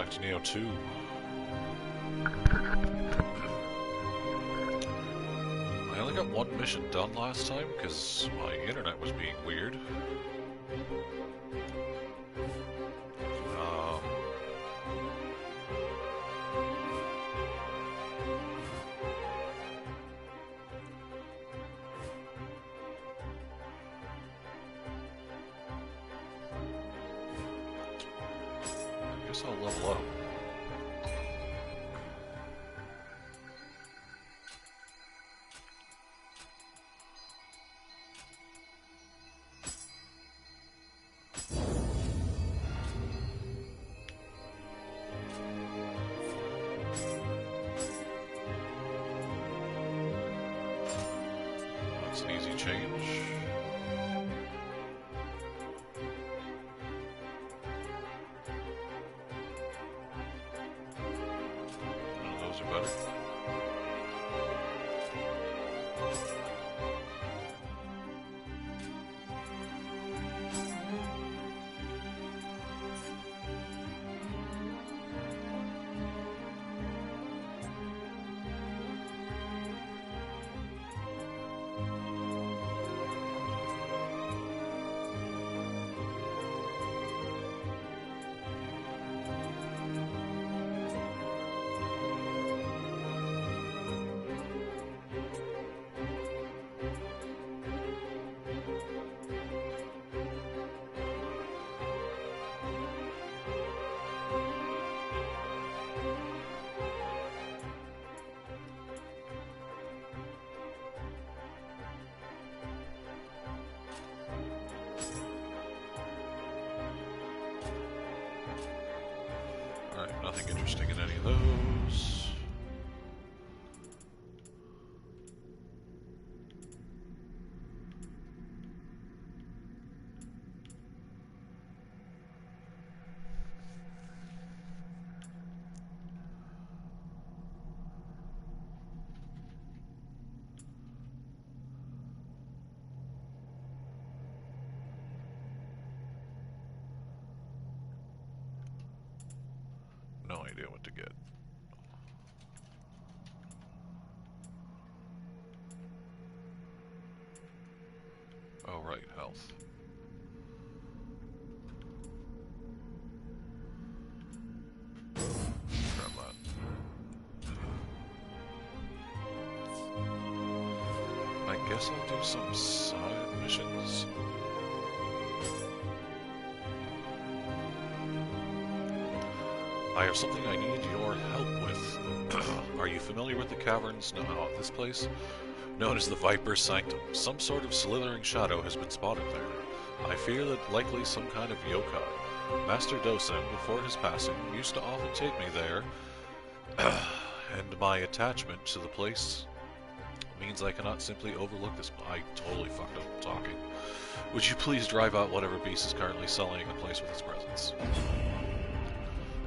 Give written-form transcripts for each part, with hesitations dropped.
back to Nioh 2. I only got one mission done last time because my internet was being weird. I guess I'll level up. That's an easy change. Those are better. Alright, nothing interesting in any of those. No idea what to get. Oh, right, health. Grab that. I guess I'll do some side missions. I have something I need your help with. Are you familiar with the caverns of this place? Known as the Viper's Sanctum. Some sort of slithering shadow has been spotted there. I fear that likely some kind of yokai. Master Dosen, before his passing, used to often take me there, and my attachment to the place means I cannot simply overlook this. I totally fucked up talking. Would you please drive out whatever beast is currently sullying the place with its presence?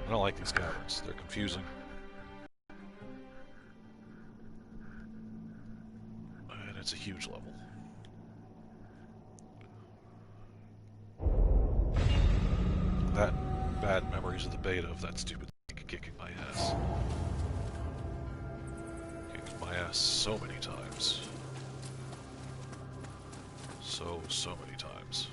I don't like these caverns. They're confusing. And it's a huge level. That bad memories of the beta of that stupid thing kicking my ass. Kicked my ass so many times. So many times.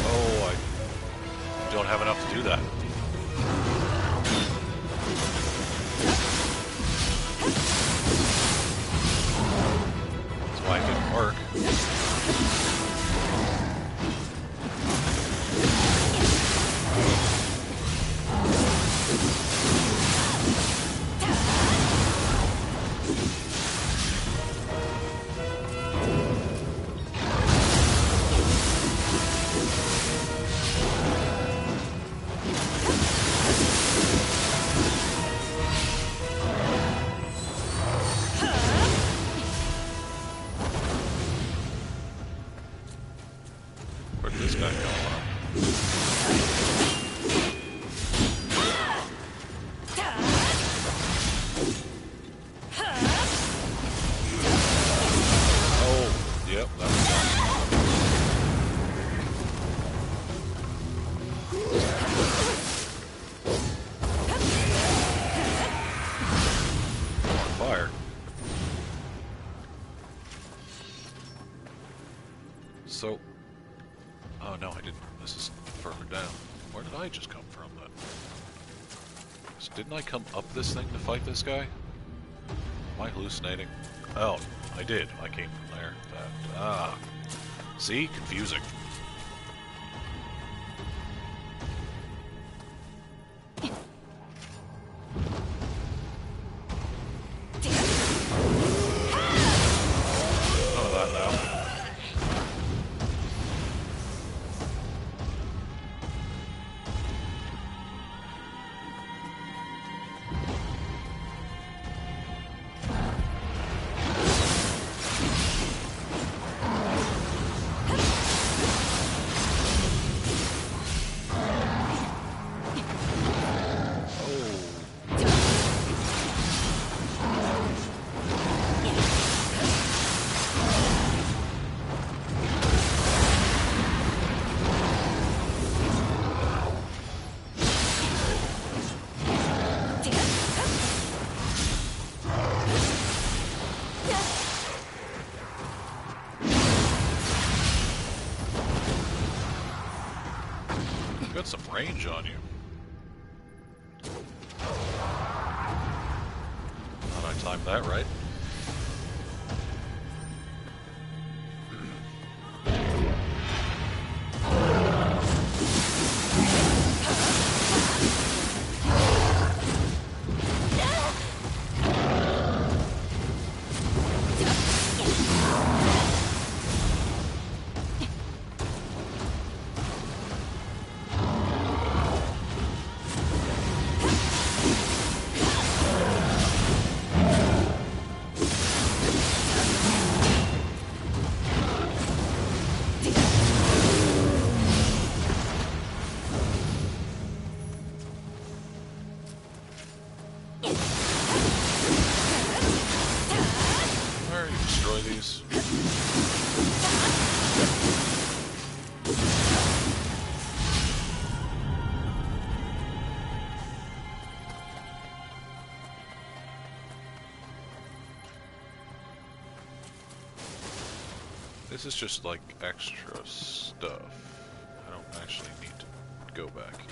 Oh, I don't have enough to do that. That's why it didn't work. Where did this guy go? Oh, yep, that was on fire. So, oh no, I didn't. This is further down. Where did I just come from then? So didn't I come up this thing to fight this guy? Am I hallucinating? Oh, I did. I came from there. See? Confusing. None of that now. Got some range on you. Thought I timed that right. This is just like extra stuff. I don't actually need to go back here.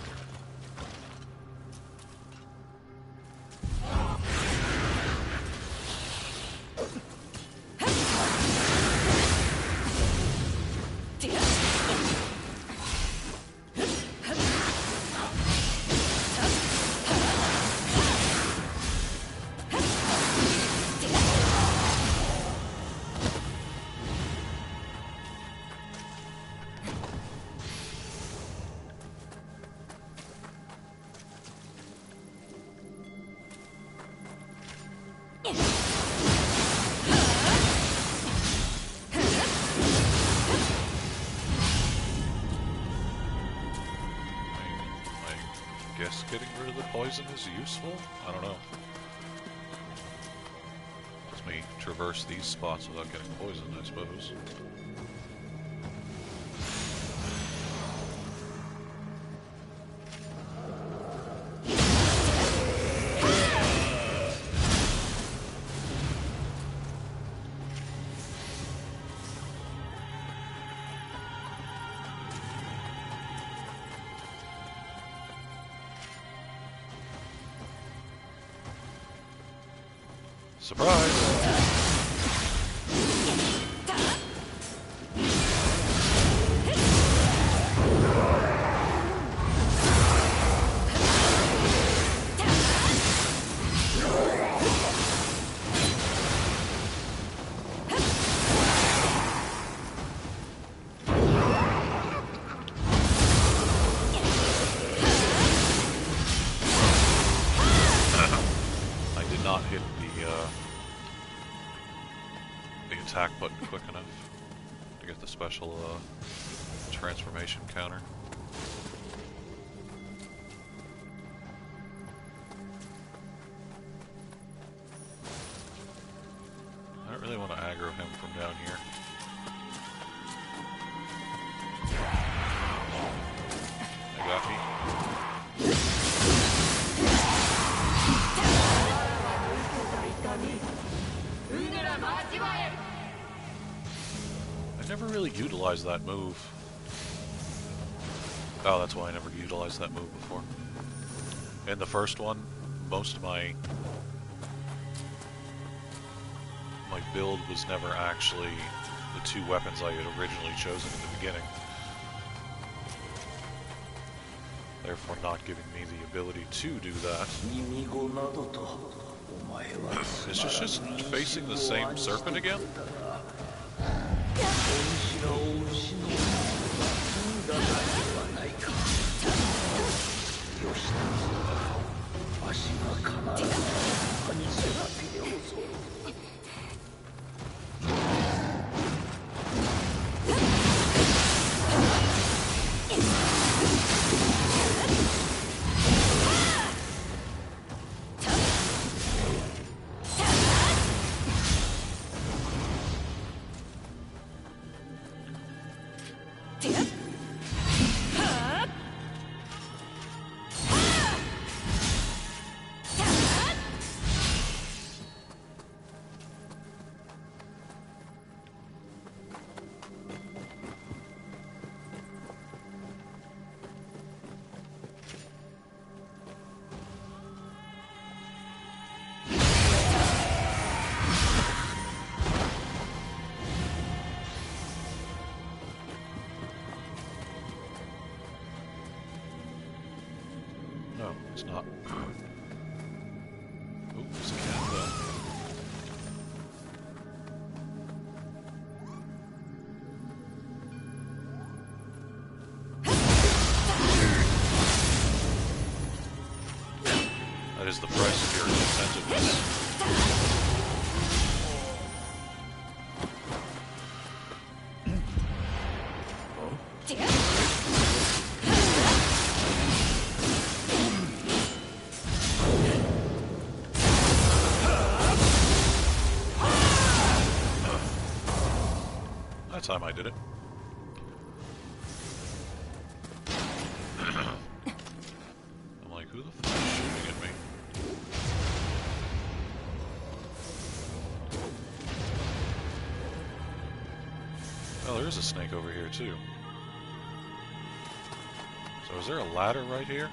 Getting rid of the poison is useful? I don't know. Lets me traverse these spots without getting poisoned, I suppose. Surprise! I did not hit the attack button transformation counter. I don't really want to aggro him from down here. I got me. I never really utilized that move. Oh, that's why I never utilized that move before. In the first one, most of my build was never actually the two weapons I had originally chosen in the beginning. Therefore not giving me the ability to do that. Is this just facing the same serpent again? No, it's not. Ooh, there's a cat though. That is the price of your attentiveness. That time I did it. I'm like, who the fuck is shooting at me? Oh, there is a snake over here too. So is there a ladder right here?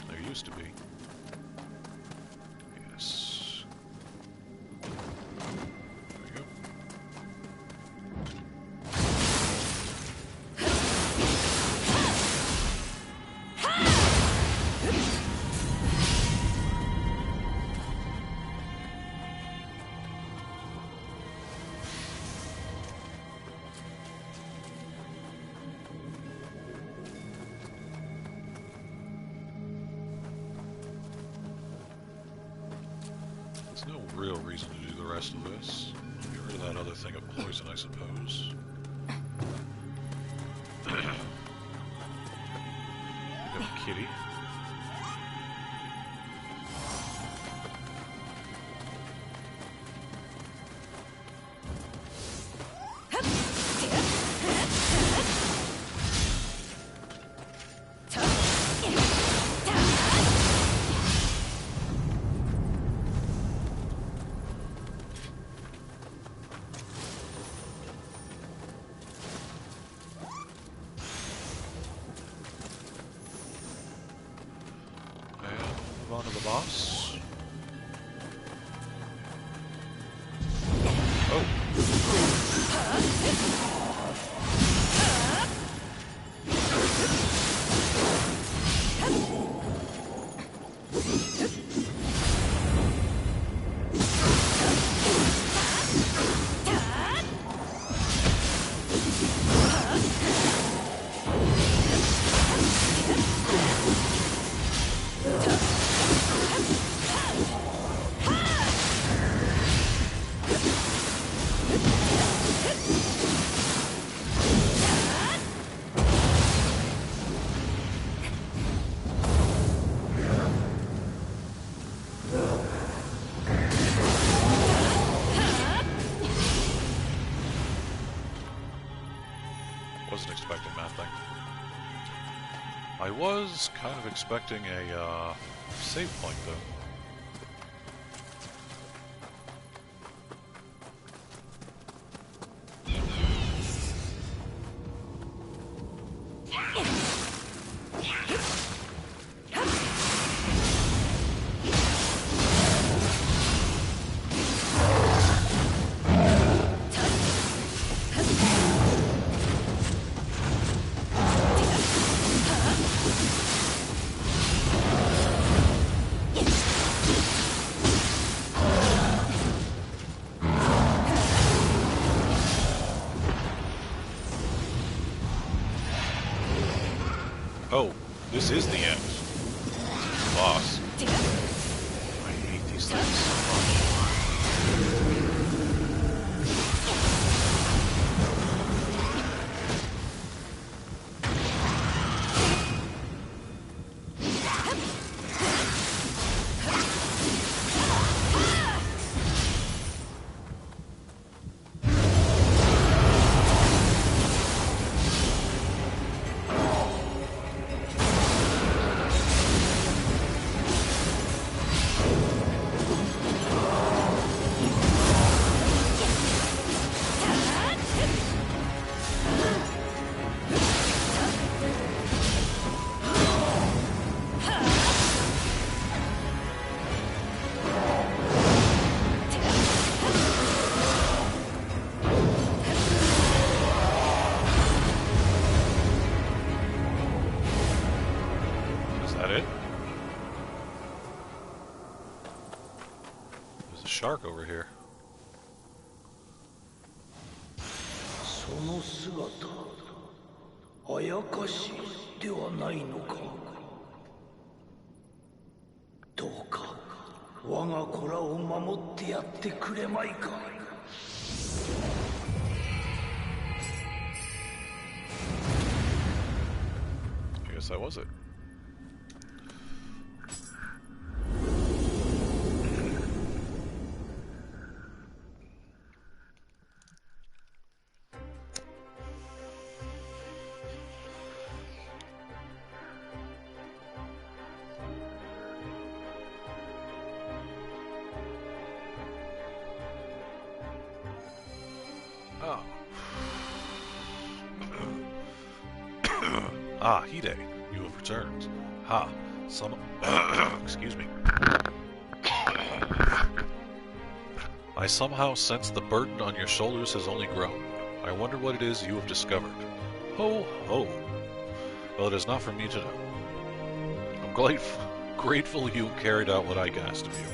There used to be. Yes. There you go. There's no real reason to do the rest of this. Get rid of that other thing of poison, I suppose. We got a kitty. On to the boss. Oh. expecting that thing. I was kind of expecting a save point, though. Oh, this is the end. Boss. I hate these things so shark over here. その姿、あやかしではないのか。どうか我が子らを守ってやってくれまいか。I guess that was it. Ah, Hide, you have returned. Ha, some... excuse me. I somehow sense the burden on your shoulders has only grown. I wonder what it is you have discovered. Ho, ho. Well, it is not for me to know. I'm grateful you carried out what I asked of you.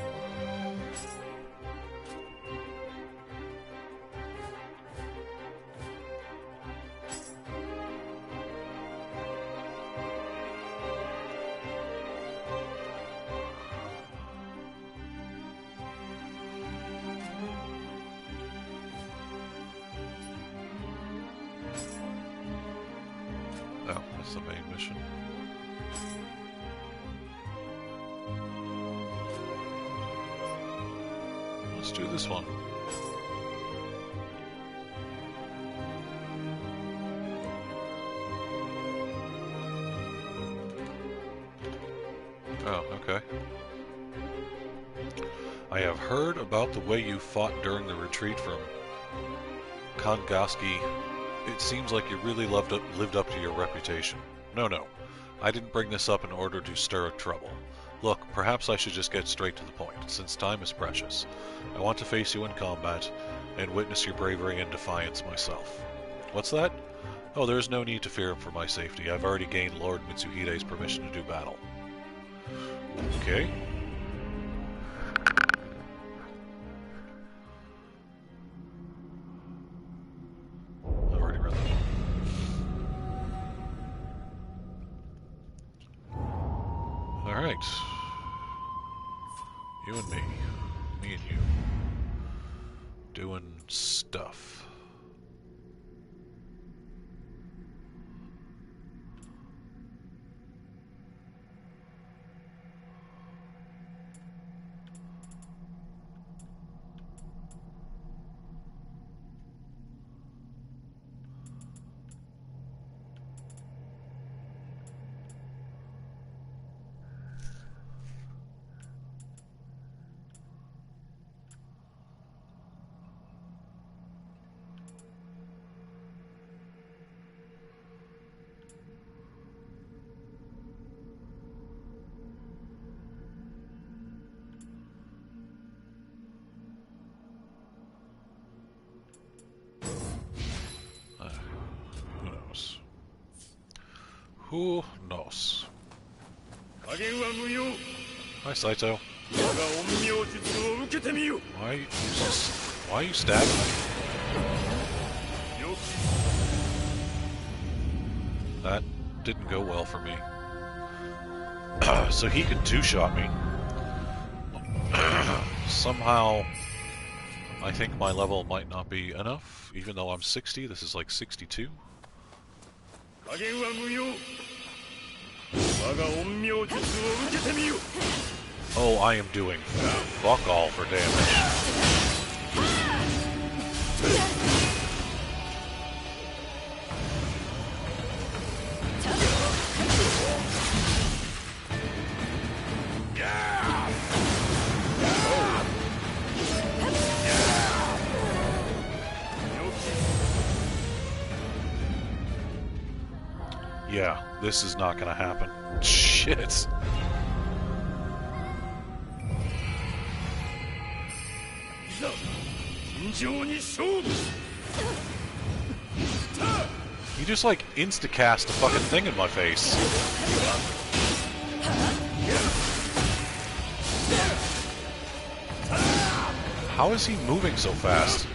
Oh, that's the main mission. Let's do this one. Oh, okay. I have heard about the way you fought during the retreat from Kangaski. It seems like you really lived up to your reputation. No. I didn't bring this up in order to stir trouble. Look, perhaps I should just get straight to the point, since time is precious. I want to face you in combat, and witness your bravery and defiance myself. What's that? Oh, there is no need to fear for my safety. I've already gained Lord Mitsuhide's permission to do battle. Okay. I've already read that one. Alright. You and me. Me and you. Doing stuff. knows? Who knows? 加減は無用。 Hi, Saito. 我が陰陽術を受けてみよ。 Why are you stabbing me? よ That didn't go well for me. So he could two-shot me. Somehow, I think my level might not be enough, even though I'm 60. This is like 62. 加減は無用。我が陰陽術を受けてみよ。 Oh, I am doing fuck all for damage. Yeah, this is not gonna happen. Shit. You just like insta-cast a fucking thing in my face. How is he moving so fast?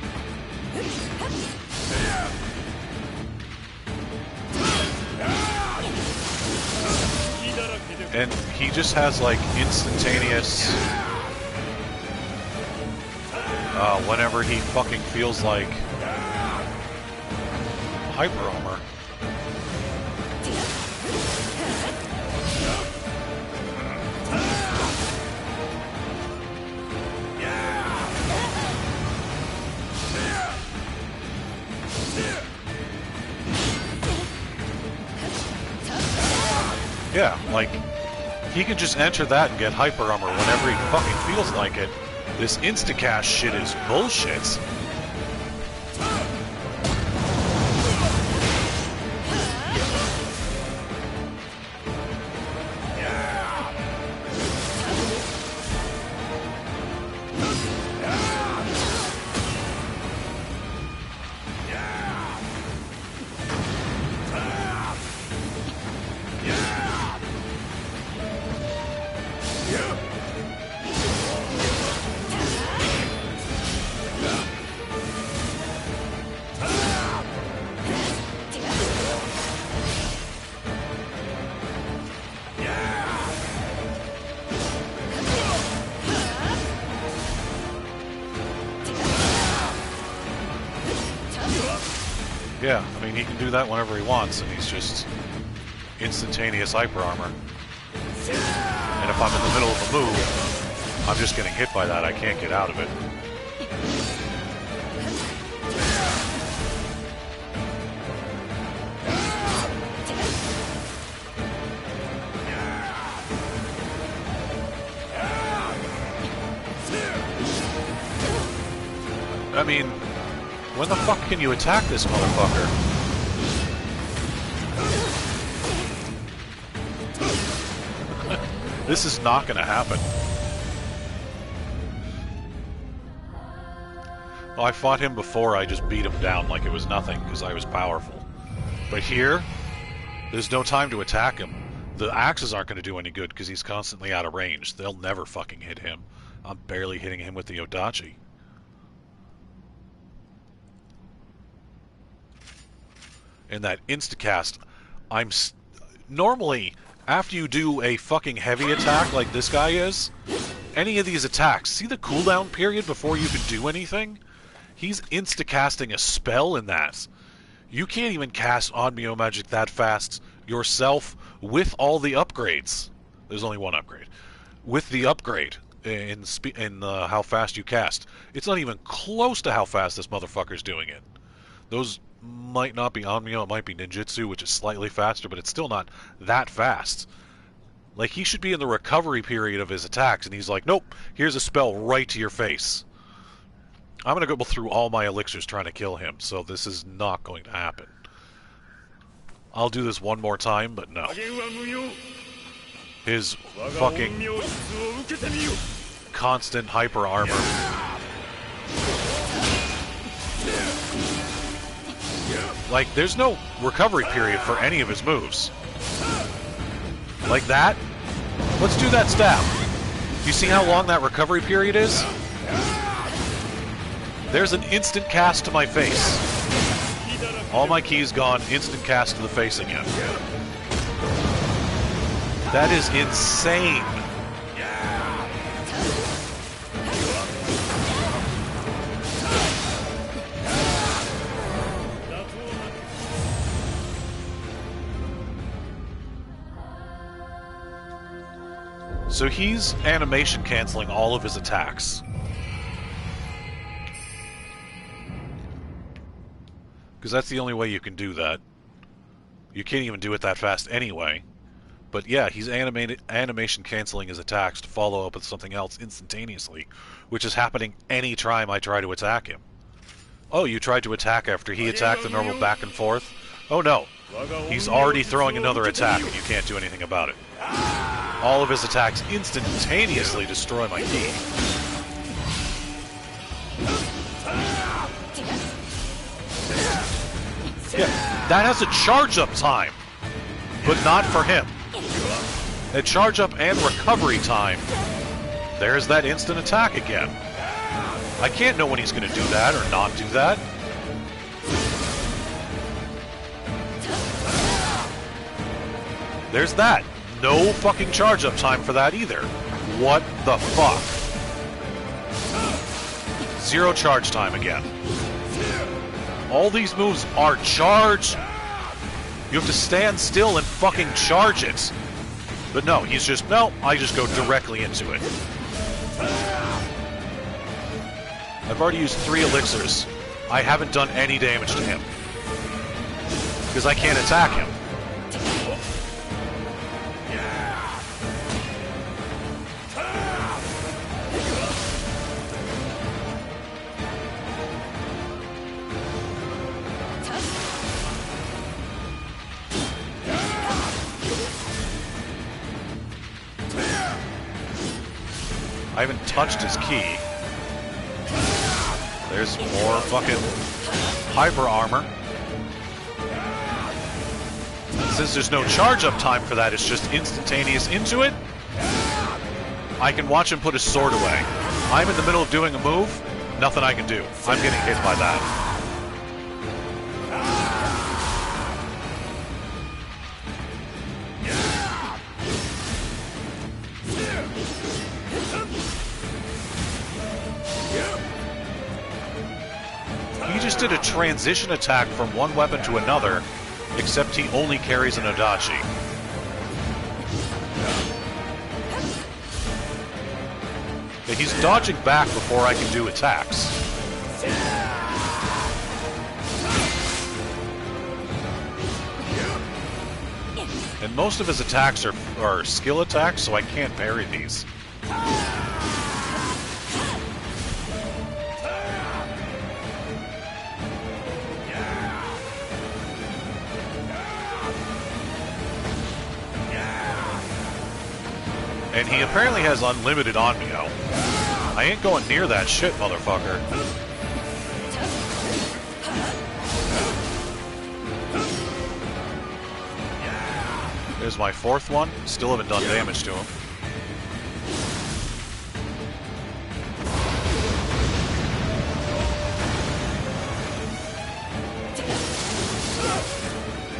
And he just has like instantaneous whenever he fucking feels like hyper armor. Yeah, like, he can just enter that and get hyper armor whenever he fucking feels like it. This insta-cast shit is bullshit. Yeah, I mean, he can do that whenever he wants, and he's just instantaneous hyper armor. And if I'm in the middle of a move, I'm just getting hit by that. I can't get out of it. I mean, when the fuck can you attack this motherfucker? This is not gonna happen. Well, I fought him before, I just beat him down like it was nothing, because I was powerful. But here, there's no time to attack him. The axes aren't gonna do any good, because he's constantly out of range. They'll never fucking hit him. I'm barely hitting him with the Odachi. And that instacast, normally, after you do a fucking heavy attack like this guy is, any of these attacks, see the cooldown period before you can do anything? He's instacasting a spell in that. You can't even cast Onmyo magic that fast yourself with all the upgrades. There's only one upgrade. With the upgrade in how fast you cast. It's not even close to how fast this motherfucker's doing it. Those might not be Onmyo, it might be ninjutsu, which is slightly faster, but it's still not that fast. Like, he should be in the recovery period of his attacks, and he's like, nope, here's a spell right to your face. I'm going to go through all my elixirs trying to kill him, so this is not going to happen. I'll do this one more time, but no. His fucking constant hyper armor. Like, there's no recovery period for any of his moves. Like that? Let's do that stab. You see how long that recovery period is? There's an instant cast to my face. All my keys gone, instant cast to the face again. That is insane. So he's animation canceling all of his attacks. Because that's the only way you can do that. You can't even do it that fast anyway. But yeah, he's animation canceling his attacks to follow up with something else instantaneously, which is happening any time I try to attack him. Oh, you tried to attack after he attacked the normal back and forth? Oh no, he's already throwing another attack and you can't do anything about it. All of his attacks instantaneously destroy my key. Yeah, that has a charge-up time, but not for him. A charge-up and recovery time. There's that instant attack again. I can't know when he's going to do that or not do that. There's that. No fucking charge-up time for that either. What the fuck? Zero charge time again. All these moves are charge. You have to stand still and fucking charge it. But no, he's just, no, I just go directly into it. I've already used 3 elixirs. I haven't done any damage to him. Because I can't attack him. I haven't touched his key. There's more fucking hyper armor. Since there's no charge-up time for that, it's just instantaneous into it. I can watch him put his sword away. I'm in the middle of doing a move, nothing I can do. I'm getting hit by that. He just did a transition attack from one weapon to another, except he only carries an Odachi. He's dodging back before I can do attacks. And most of his attacks are skill attacks, so I can't parry these. And he apparently has unlimited on Nioh. I ain't going near that shit, motherfucker. There's my 4th one. Still haven't done damage to him.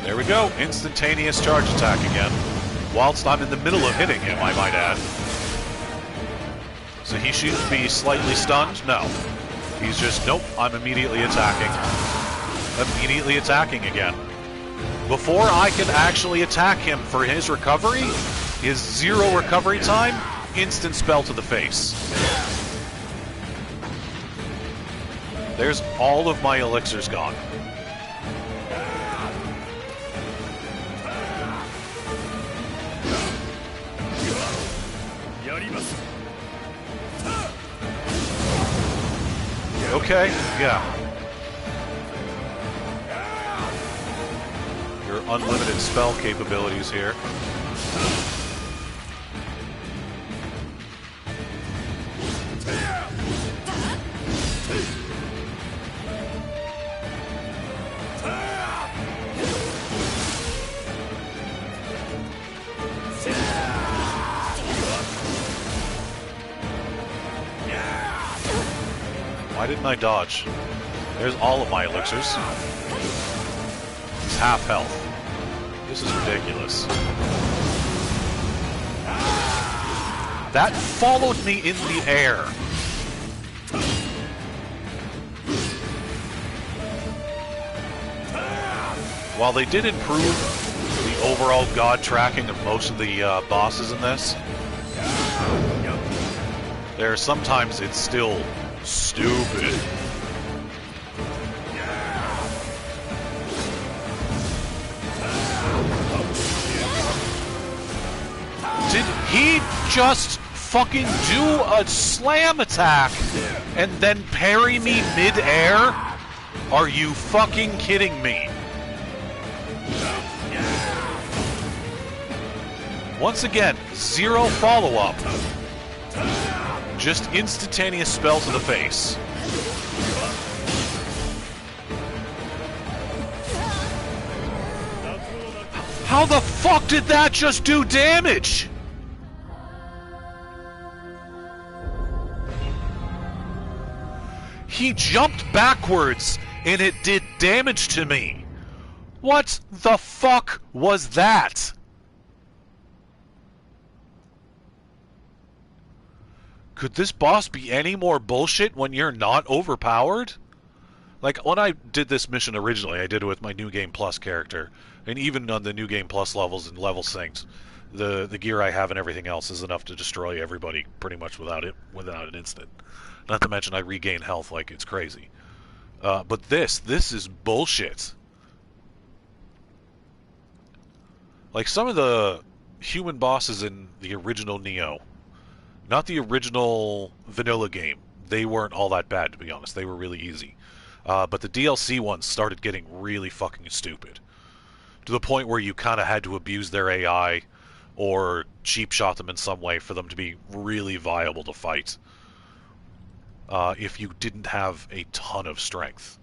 There we go. Instantaneous charge attack again. Whilst I'm in the middle of hitting him, I might add. So he should be slightly stunned? No. He's just, nope, I'm immediately attacking. Immediately attacking again. Before I can actually attack him for his recovery, his 0 recovery time, instant spell to the face. There's all of my elixirs gone. Okay, yeah. Your unlimited spell capabilities here. didn't I dodge? There's all of my elixirs. It's half health. This is ridiculous. That followed me in the air. While they did improve the overall god tracking of most of the bosses in this, sometimes it's still stupid. Did he just fucking do a slam attack and then parry me mid-air? Are you fucking kidding me? Once again, zero follow-up. Just instantaneous spell to the face. How the fuck did that just do damage? He jumped backwards and it did damage to me. What the fuck was that? Could this boss be any more bullshit when you're not overpowered? Like, when I did this mission originally, I did it with my New Game Plus character. And even on the New Game Plus levels and level synced, the gear I have and everything else is enough to destroy everybody pretty much without an instant. Not to mention I regain health like it's crazy. But this is bullshit. Like, some of the human bosses in the original Nioh, not the original vanilla game, they weren't all that bad, to be honest. They were really easy. But the DLC ones started getting really fucking stupid. To the point where you kind of had to abuse their AI or cheap shot them in some way for them to be really viable to fight. If you didn't have a ton of strength.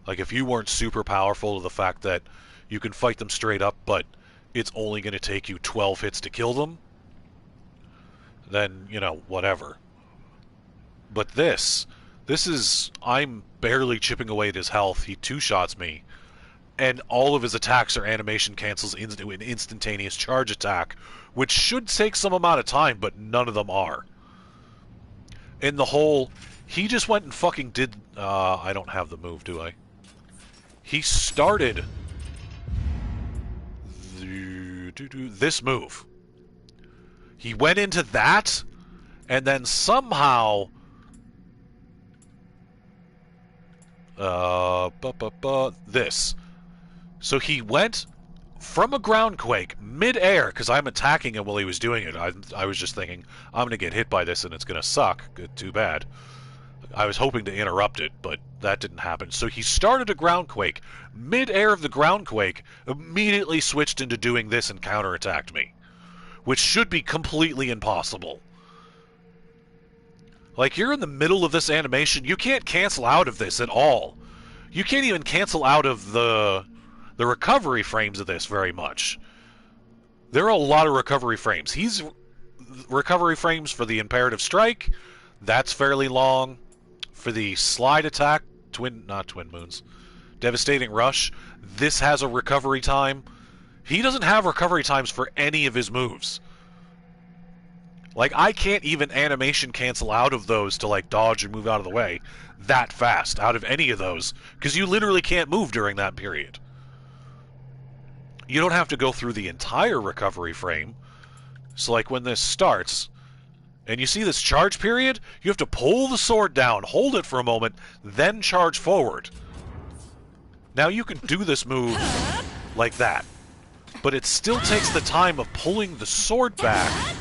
Like, if you weren't super powerful to the fact that you can fight them straight up, but it's only going to take you 12 hits to kill them, then, you know, whatever. But this is, I'm barely chipping away at his health, he two-shots me, and all of his attacks are animation cancels into an instantaneous charge attack, which should take some amount of time, but none of them are. And the whole, he just went and fucking did, I don't have the move, do I? He started this move. He went into that, and then somehow this. So he went from a ground quake mid-air, because I'm attacking him while he was doing it. I was just thinking, I'm going to get hit by this and it's going to suck. Too bad. I was hoping to interrupt it, but that didn't happen. So he started a ground quake. Mid-air of the ground quake, immediately switched into doing this and counterattacked me. Which should be completely impossible. Like, you're in the middle of this animation, you can't cancel out of this at all. You can't even cancel out of the recovery frames of this very much. There are a lot of recovery frames. He's recovery frames for the imperative strike, that's fairly long. For the slide attack, not twin moons, devastating rush, this has a recovery time. He doesn't have recovery times for any of his moves. Like, I can't even animation cancel out of those to, like, dodge and move out of the way that fast out of any of those, because you literally can't move during that period. You don't have to go through the entire recovery frame. So, like, when this starts, and you see this charge period, you have to pull the sword down, hold it for a moment, then charge forward. Now, you can do this move like that, but it still takes the time of pulling the sword back.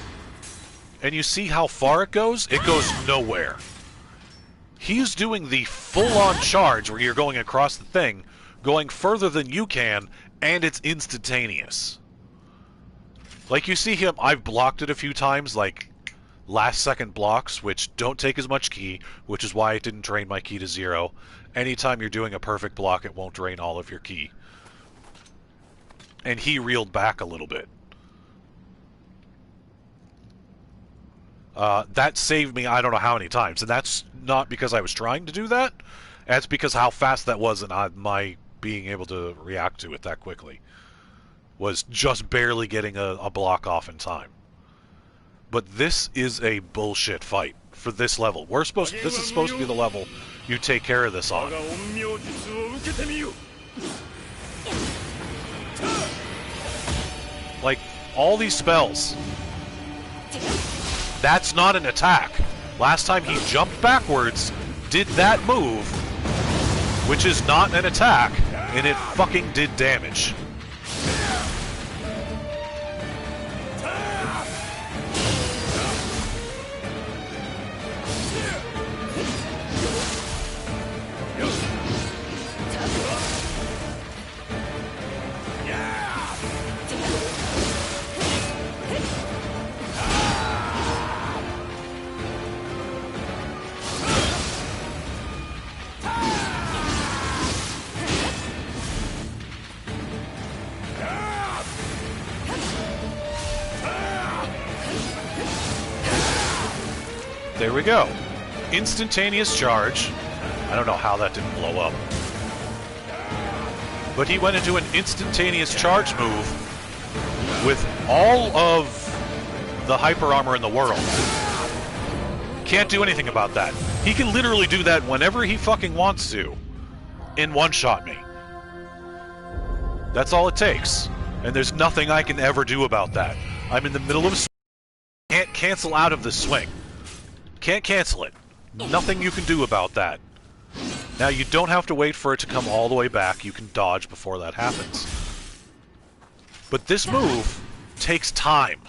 And you see how far it goes? It goes nowhere. He's doing the full-on charge where you're going across the thing, going further than you can, and it's instantaneous. Like, you see him, I've blocked it a few times, like last-second blocks, which don't take as much ki, which is why it didn't drain my ki to 0. Anytime you're doing a perfect block, it won't drain all of your ki. And he reeled back a little bit. That saved me I don't know how many times, and that's not because I was trying to do that. That's because how fast that was, and my being able to react to it that quickly was just barely getting a block off in time. But this is a bullshit fight for this level. This is supposed to be the level you take care of this on. Like, all these spells. That's not an attack. Last time he jumped backwards, did that move, which is not an attack, and it fucking did damage. There we go. Instantaneous charge. I don't know how that didn't blow up. But he went into an instantaneous charge move with all of the hyper armor in the world. Can't do anything about that. He can literally do that whenever he fucking wants to. And one-shot me. That's all it takes. And there's nothing I can ever do about that. I'm in the middle of a swing. Can't cancel out of the swing. Can't cancel it. Nothing you can do about that. Now, you don't have to wait for it to come all the way back. You can dodge before that happens. But this move takes time.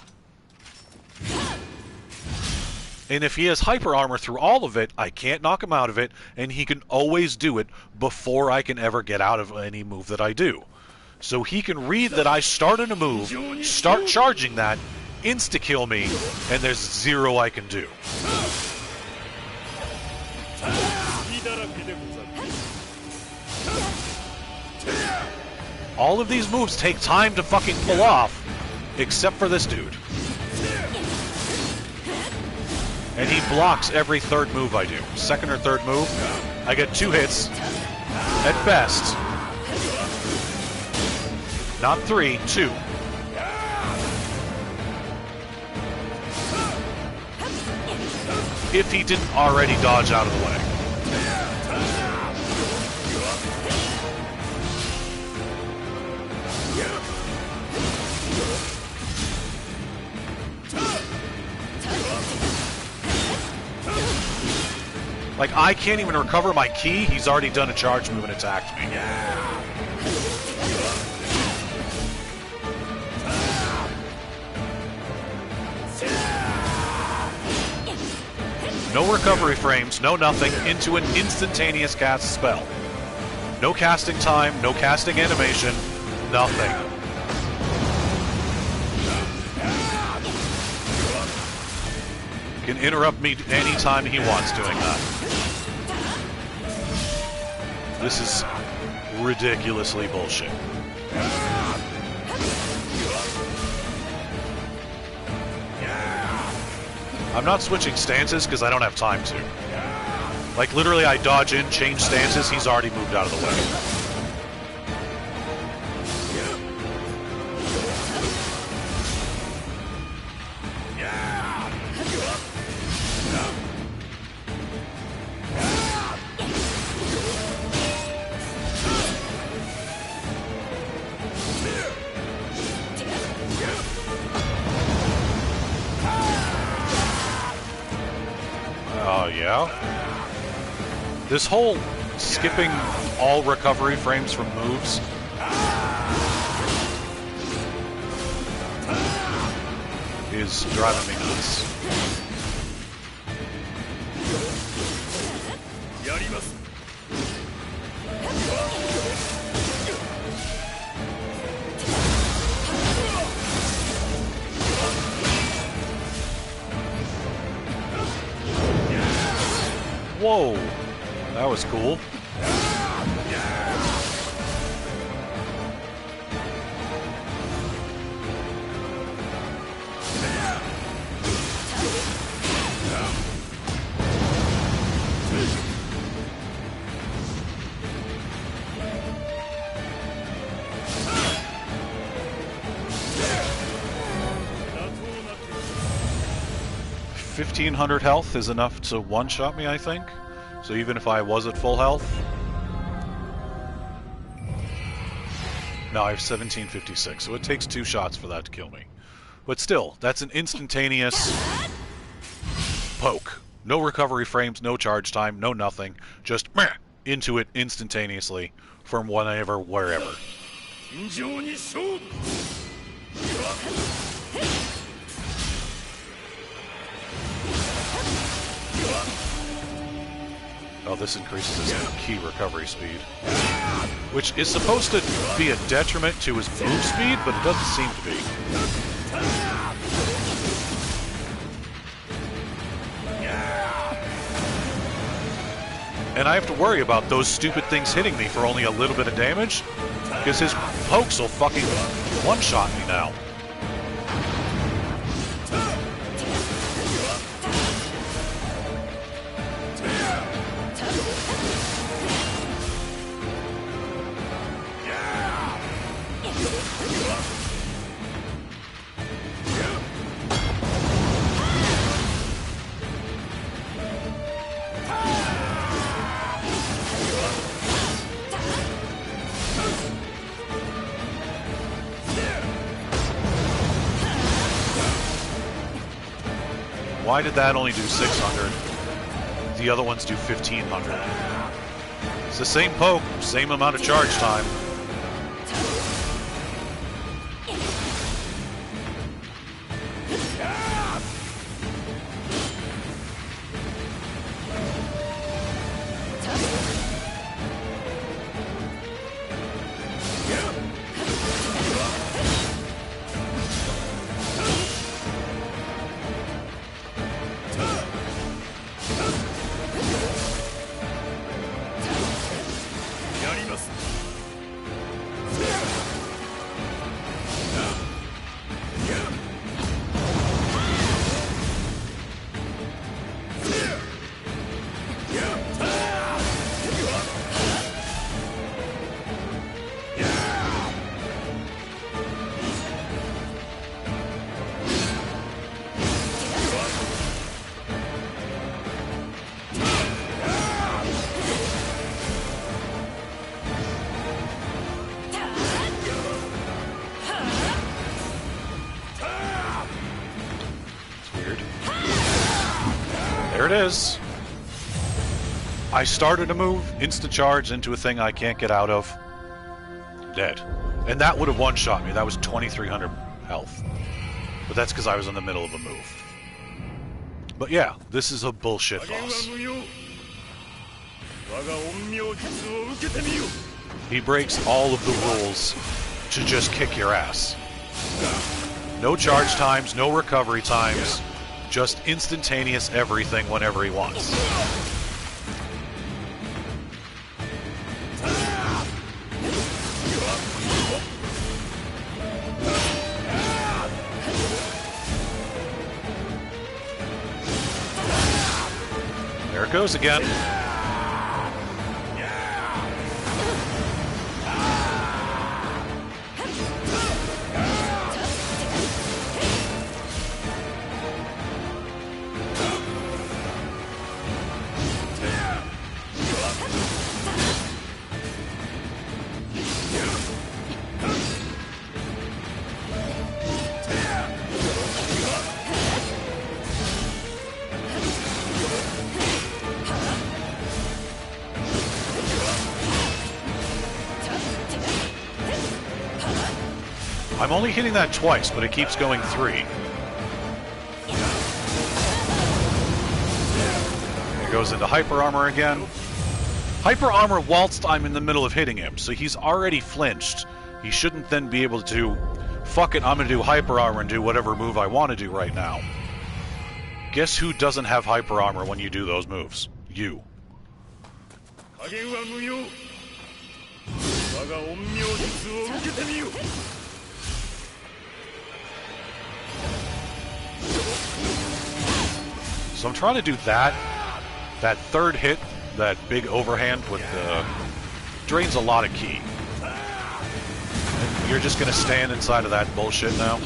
And if he has hyper armor through all of it, I can't knock him out of it, and he can always do it before I can ever get out of any move that I do. So he can read that I started a move, start charging that, insta-kill me, and there's zero I can do. All of these moves take time to fucking pull off, except for this dude. And he blocks every third move I do. Second or third move, I get 2 hits, at best. Not 3, 2. If he didn't already dodge out of the way. Like, I can't even recover my ki, he's already done a charge move and attacked me. No recovery frames, no nothing, into an instantaneous cast spell. No casting time, no casting animation, nothing. Can interrupt me anytime he wants doing that. This is ridiculously bullshit. I'm not switching stances because I don't have time to. Like, literally, I dodge in, change stances, he's already moved out of the way. This whole skipping all recovery frames from moves is driving me nuts. Whoa, that was cool. 1500 health is enough to one-shot me, I think. So even if I was at full health... No, I have 1756, so it takes 2 shots for that to kill me. But still, that's an instantaneous poke. No recovery frames, no charge time, no nothing. Just meh, into it instantaneously from whenever, wherever. Oh, this increases his key recovery speed. Which is supposed to be a detriment to his move speed, but it doesn't seem to be. And I have to worry about those stupid things hitting me for only a little bit of damage, because his pokes will fucking one-shot me now. Why did that only do 600? The other ones do 1500. It's the same poke, same amount of charge time. There it is. I started a move, instant charge into a thing I can't get out of. Dead. And that would have one-shot me. That was 2300 health. But that's because I was in the middle of a move. But yeah, this is a bullshit boss. He breaks all of the rules to just kick your ass. No charge times, no recovery times. Just instantaneous everything whenever he wants. There it goes again. I'm only hitting that twice, but it keeps going 3. It goes into hyper armor again. Hyper armor whilst I'm in the middle of hitting him, so he's already flinched. He shouldn't then be able to, fuck it, I'm gonna do hyper armor and do whatever move I want to do right now. Guess who doesn't have hyper armor when you do those moves? You. So I'm trying to do that third hit, that big overhand with drains a lot of ki. And you're just gonna stand inside of that bullshit now?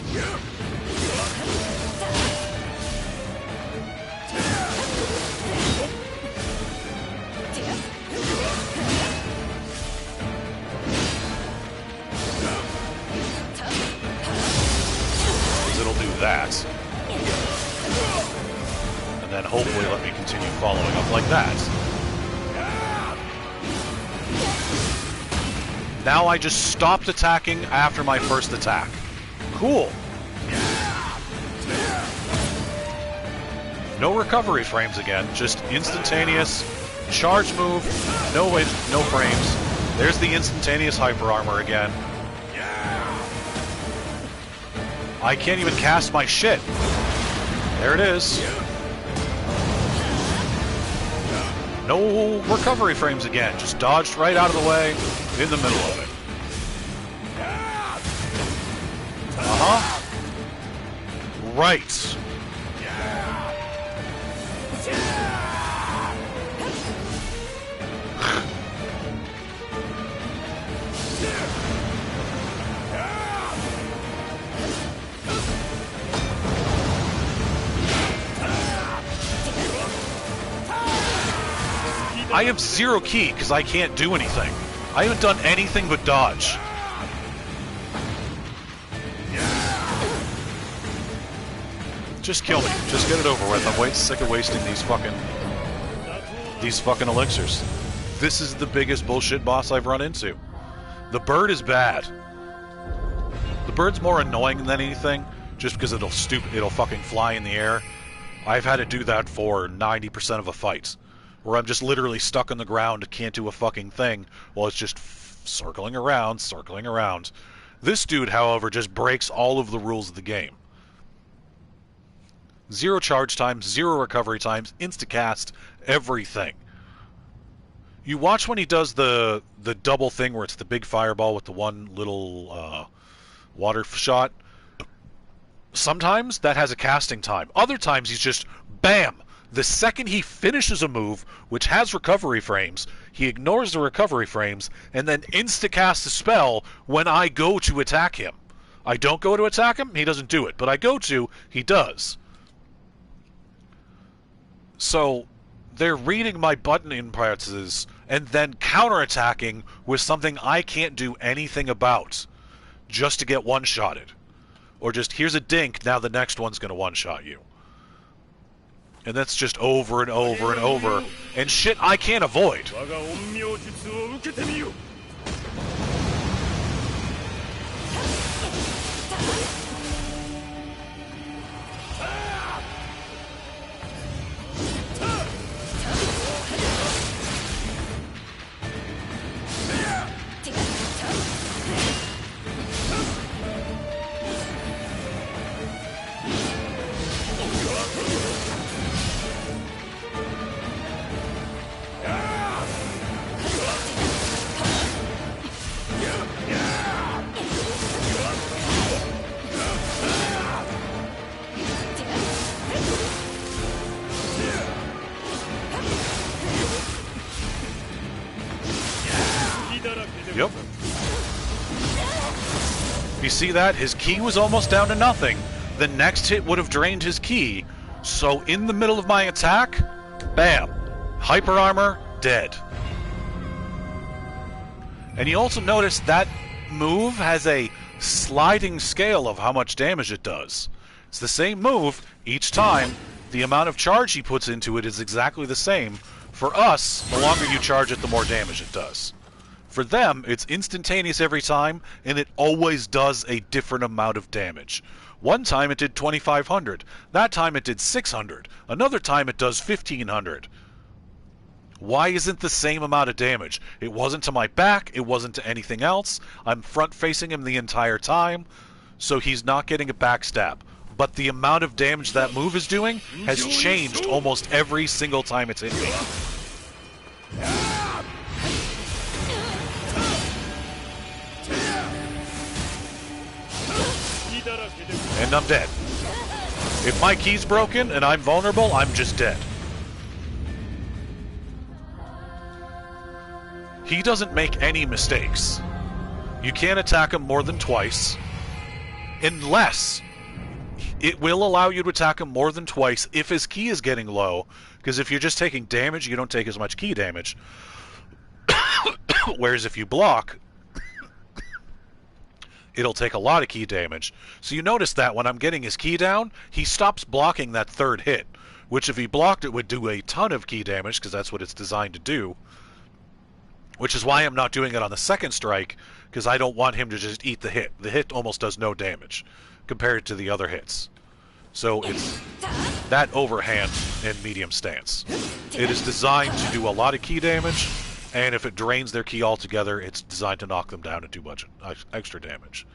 that. And then hopefully let me continue following up like that. Now I just stopped attacking after my first attack. Cool. No recovery frames again, just instantaneous charge move, no frames. There's the instantaneous hyper armor again. I can't even cast my shit. There it is. No recovery frames again, just dodged right out of the way in the middle of it. Uh-huh. Right. I have zero ki because I can't do anything. I haven't done anything but dodge. Just kill me. Just get it over with. I'm sick of wasting these fucking elixirs. This is the biggest bullshit boss I've run into. The bird is bad. The bird's more annoying than anything, just because it'll fucking fly in the air. I've had to do that for 90% of a fight, where I'm just literally stuck on the ground, can't do a fucking thing, while it's just circling around, circling around. This dude, however, just breaks all of the rules of the game. Zero charge times, zero recovery times, insta-cast, everything. You watch when he does the double thing where it's the big fireball with the one little water shot. Sometimes that has a casting time. Other times he's just, bam! The second he finishes a move, which has recovery frames, he ignores the recovery frames, and then insta-casts a spell when I go to attack him. I don't go to attack him, he doesn't do it. But I go to, he does. So, they're reading my button inputs and then counterattacking with something I can't do anything about, just to get one-shotted. Or just, here's a dink, now the next one's going to one-shot you. And that's just over and over and over. And shit I can't avoid. Yep. You see that? His ki was almost down to nothing. The next hit would have drained his ki. So in the middle of my attack, bam. Hyper armor, dead. And you also notice that move has a sliding scale of how much damage it does. It's the same move each time. The amount of charge he puts into it is exactly the same. For us, the longer you charge it, the more damage it does. For them, it's instantaneous every time, and it always does a different amount of damage. One time it did 2,500. That time it did 600. Another time it does 1,500. Why isn't the same amount of damage? It wasn't to my back. It wasn't to anything else. I'm front-facing him the entire time, so he's not getting a backstab. But the amount of damage that move is doing has changed almost every single time it's hit me. And I'm dead. If my key's broken and I'm vulnerable, I'm just dead. He doesn't make any mistakes. You can't attack him more than twice, unless it will allow you to attack him more than twice if his ki is getting low, because if you're just taking damage, you don't take as much ki damage. Whereas if you block, it'll take a lot of ki damage. So you notice that when I'm getting his ki down, he stops blocking that third hit, which if he blocked it would do a ton of ki damage, because that's what it's designed to do. Which is why I'm not doing it on the second strike, because I don't want him to just eat the hit. The hit almost does no damage compared to the other hits. So it's that overhand in medium stance. It is designed to do a lot of ki damage, and if it drains their ki altogether, it's designed to knock them down and do much extra damage.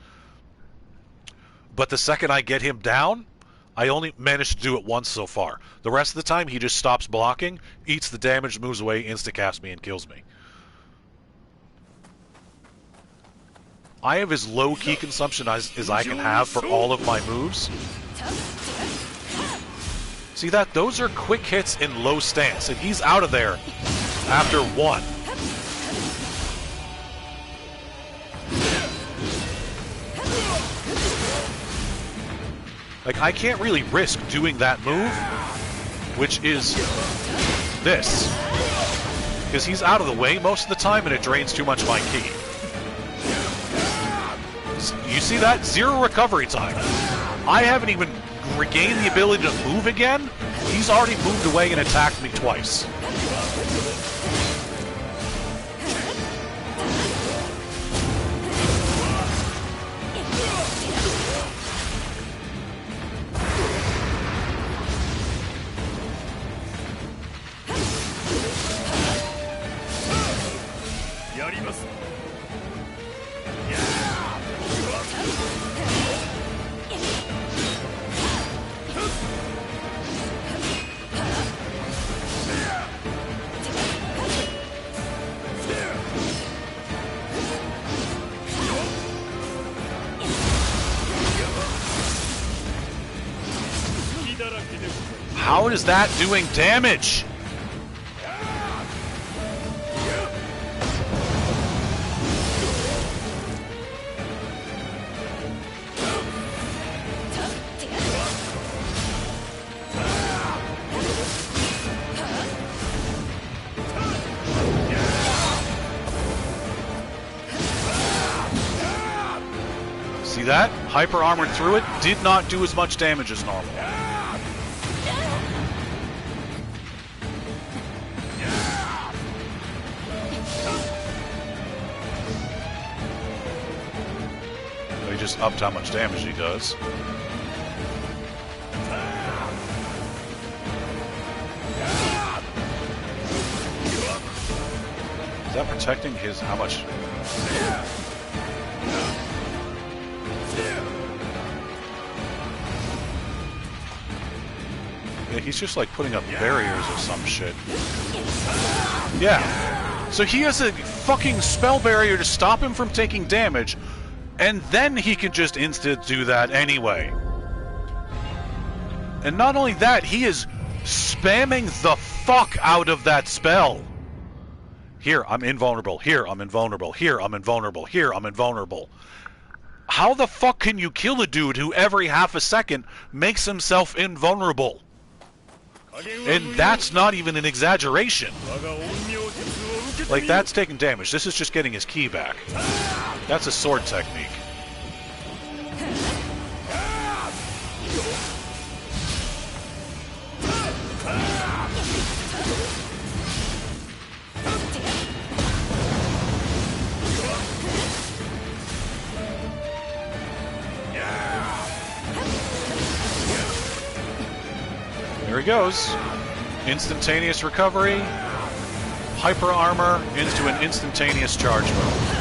But the second I get him down, I only managed to do it once so far. The rest of the time, he just stops blocking, eats the damage, moves away, insta-casts me, and kills me. I have as low ki consumption as I can have for all of my moves. See that? Those are quick hits in low stance, and he's out of there after one. Like, I can't really risk doing that move, which is this. Because he's out of the way most of the time, and it drains too much of my ki. You see that? 0 recovery time. I haven't even regained the ability to move again. He's already moved away and attacked me twice. How is that doing damage? See that? Hyper armored through it, did not do as much damage as normal. Just upped how much damage he does. Is that protecting his how much? Yeah, he's just like putting up barriers or some shit. Yeah. So he has a fucking spell barrier to stop him from taking damage. And then he can just instant do that anyway. And not only that, he is spamming the fuck out of that spell. Here, I'm invulnerable. Here, I'm invulnerable. Here, I'm invulnerable. Here, I'm invulnerable. How the fuck can you kill a dude who every half a second makes himself invulnerable? And that's not even an exaggeration. Like, that's taking damage. This is just getting his ki back. That's a sword technique. There he goes. Instantaneous recovery. Hyper armor into an instantaneous charge mode.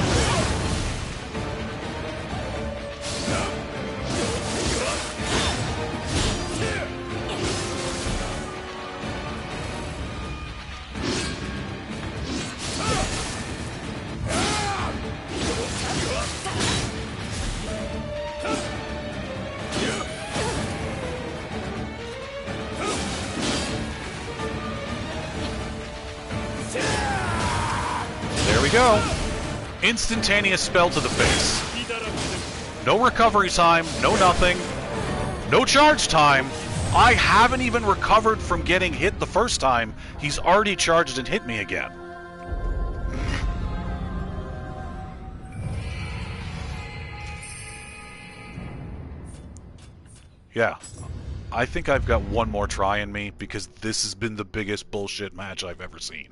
Go. Instantaneous spell to the face. No recovery time, no nothing. No charge time. I haven't even recovered from getting hit the first time. He's already charged and hit me again. Yeah. I think I've got one more try in me, because this has been the biggest bullshit match I've ever seen.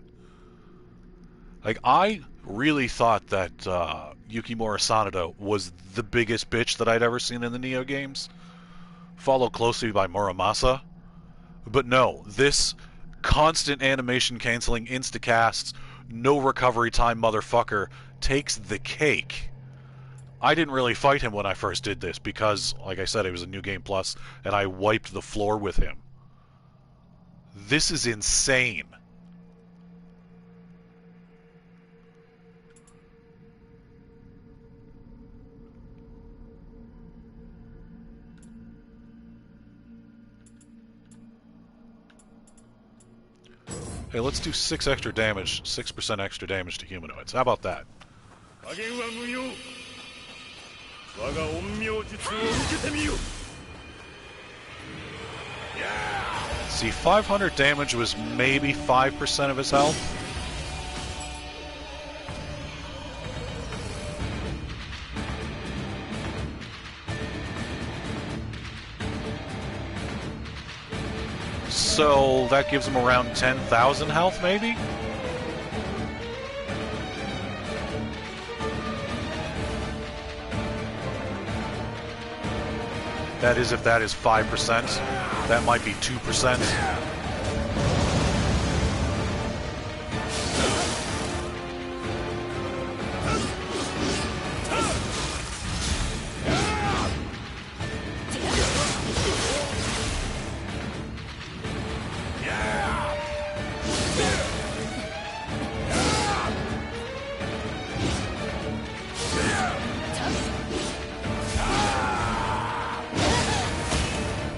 Like, I really thought that Yukimura Sanada was the biggest bitch that I'd ever seen in the Nioh games, followed closely by Muramasa. But no, this constant animation canceling, instacasts, no recovery time motherfucker takes the cake. I didn't really fight him when I first did this because, like I said, it was a New Game Plus, and I wiped the floor with him. This is insane. Hey, let's do 6 extra damage, 6% extra damage to humanoids. How about that? See, 500 damage was maybe 5% of his health. So that gives him around 10,000 health, maybe? That is, if that is 5%. That might be 2%.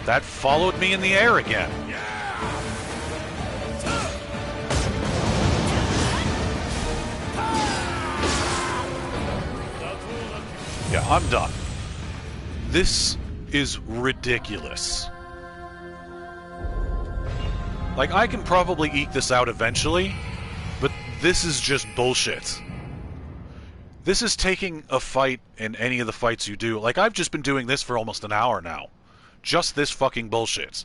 That followed me in the air again. Yeah, I'm done. This is ridiculous. Like, I can probably eke this out eventually, but this is just bullshit. This is taking a fight in any of the fights you do. Like, I've just been doing this for almost an hour now. Just this fucking bullshit.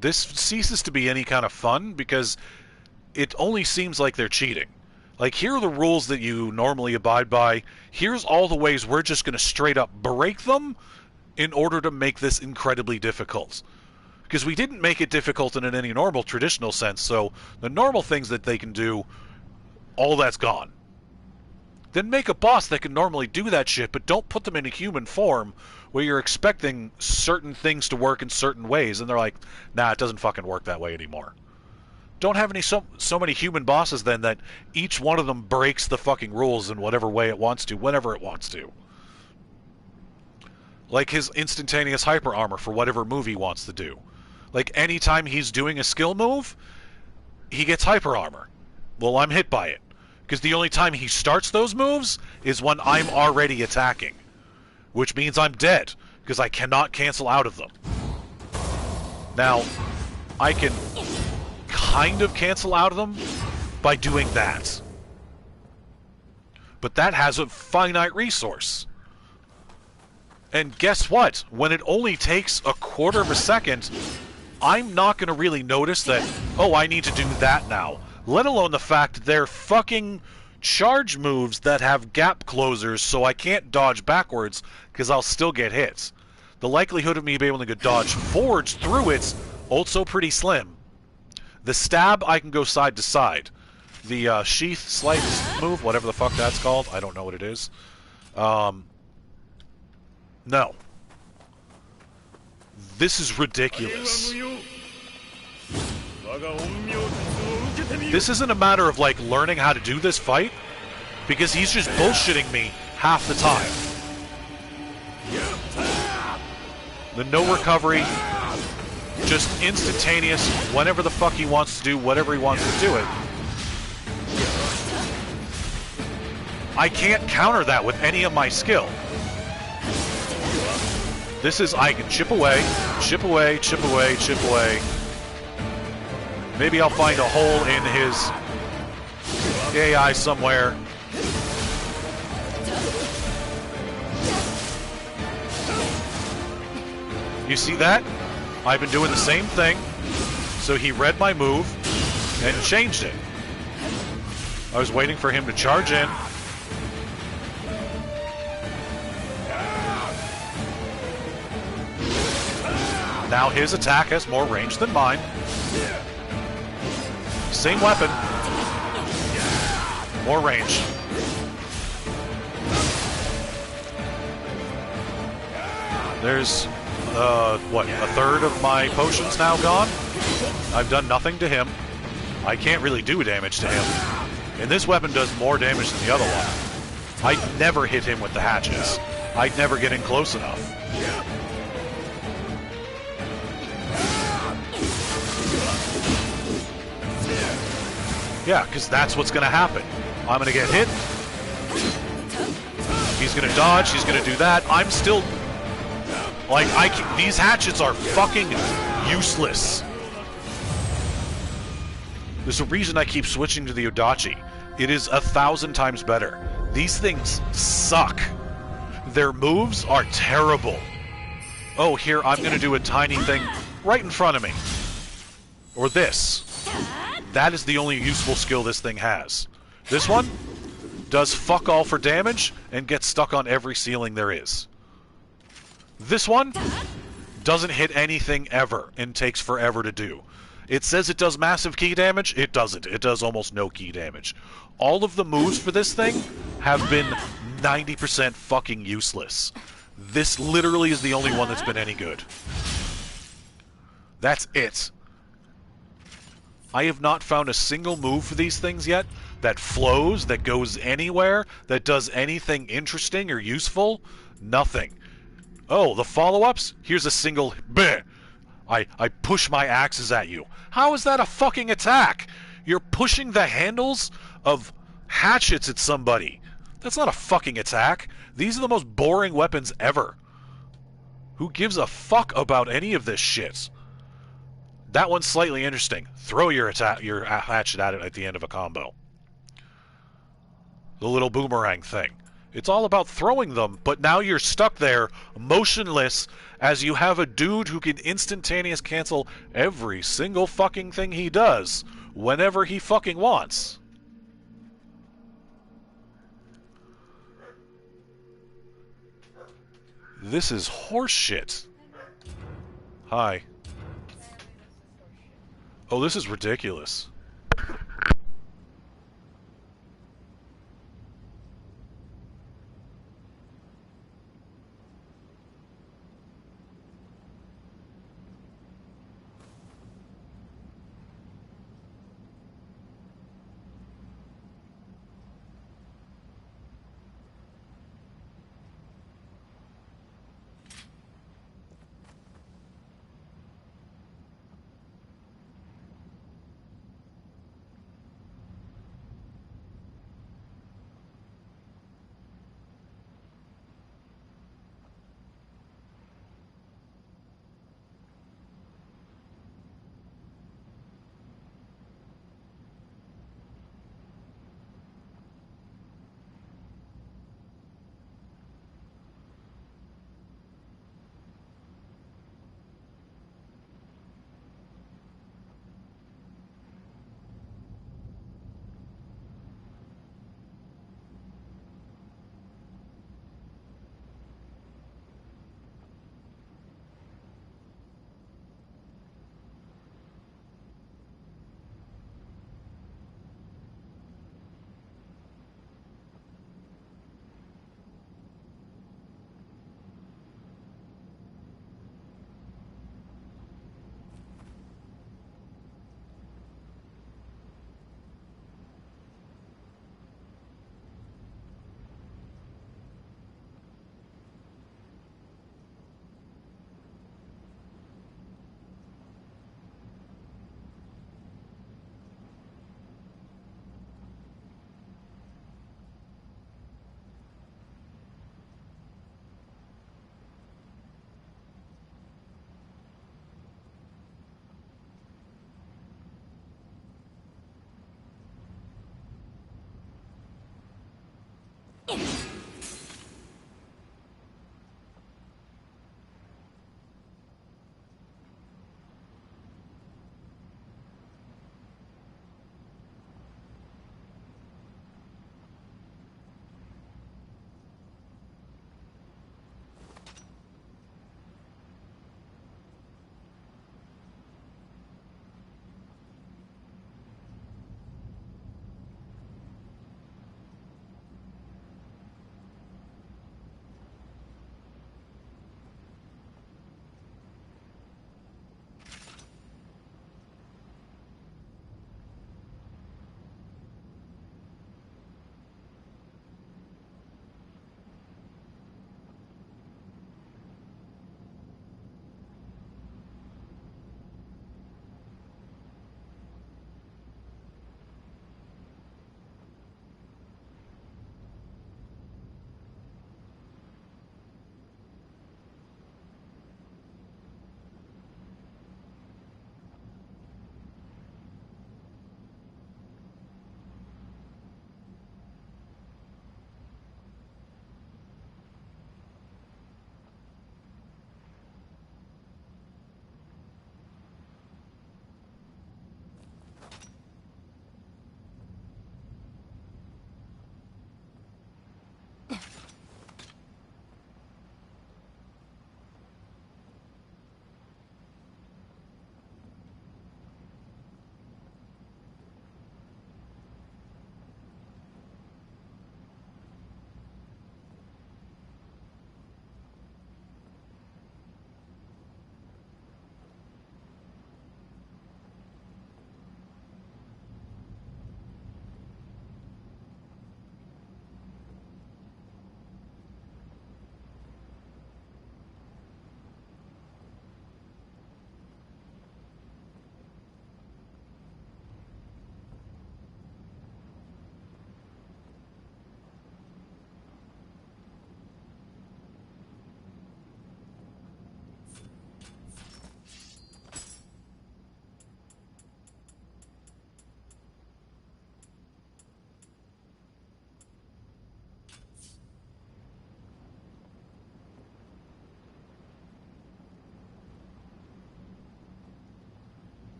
This ceases to be any kind of fun because it only seems like they're cheating. Like, here are the rules that you normally abide by. Here's all the ways we're just going to straight up break them in order to make this incredibly difficult. Because we didn't make it difficult in any normal traditional sense, so the normal things that they can do, all that's gone. Then make a boss that can normally do that shit, but don't put them in a human form where you're expecting certain things to work in certain ways, and they're like, nah, it doesn't fucking work that way anymore. Don't have so many human bosses then that each one of them breaks the fucking rules in whatever way it wants to, whenever it wants to. Like his instantaneous hyper armor for whatever move he wants to do. Like, anytime he's doing a skill move, he gets hyper armor. Well, I'm hit by it. Because the only time he starts those moves is when I'm already attacking. Which means I'm dead, because I cannot cancel out of them. Now, I can kind of cancel out of them by doing that. But that has a finite resource. And guess what? When it only takes a quarter of a second, I'm not going to really notice that, oh, I need to do that now. Let alone the fact that they're fucking charge moves that have gap closers, so I can't dodge backwards because I'll still get hit. The likelihood of me being able to dodge forwards through it's also pretty slim. The stab, I can go side to side. The sheath slice move, whatever the fuck that's called, I don't know what it is. No. This is ridiculous. This isn't a matter of, like, learning how to do this fight, because he's just bullshitting me half the time. The no recovery, just instantaneous, whenever the fuck he wants to do, whatever he wants to do it. I can't counter that with any of my skill. This is, I can chip away, chip away, chip away, chip away. Maybe I'll find a hole in his AI somewhere. You see that? I've been doing the same thing. So he read my move and changed it. I was waiting for him to charge in. Now his attack has more range than mine. Same weapon. More range. There's, what, a third of my potions now gone? I've done nothing to him. I can't really do damage to him. And this weapon does more damage than the other one. I'd never hit him with the hatchets. I'd never get in close enough. Yeah, because that's what's going to happen. I'm going to get hit. He's going to dodge. He's going to do that. I'm still... Like, these hatchets are fucking useless. There's a reason I keep switching to the Odachi. It is 1,000 times better. These things suck. Their moves are terrible. Oh, here, I'm going to do a tiny thing right in front of me. Or this. That is the only useful skill this thing has. This one does fuck all for damage and gets stuck on every ceiling there is. This one doesn't hit anything ever and takes forever to do. It says it does massive key damage. It doesn't. It does almost no key damage. All of the moves for this thing have been 90% fucking useless. This literally is the only one that's been any good. That's it. I have not found a single move for these things yet that flows, that goes anywhere, that does anything interesting or useful. Nothing. Oh, the follow-ups? Here's a single... Bleh. I push my axes at you. How is that a fucking attack? You're pushing the handles of hatchets at somebody. That's not a fucking attack. These are the most boring weapons ever. Who gives a fuck about any of this shit? That one's slightly interesting. Throw your hatchet at it at the end of a combo. The little boomerang thing. It's all about throwing them, but now you're stuck there, motionless, as you have a dude who can instantaneous cancel every single fucking thing he does, whenever he fucking wants. This is horseshit. Hi. Oh, this is ridiculous.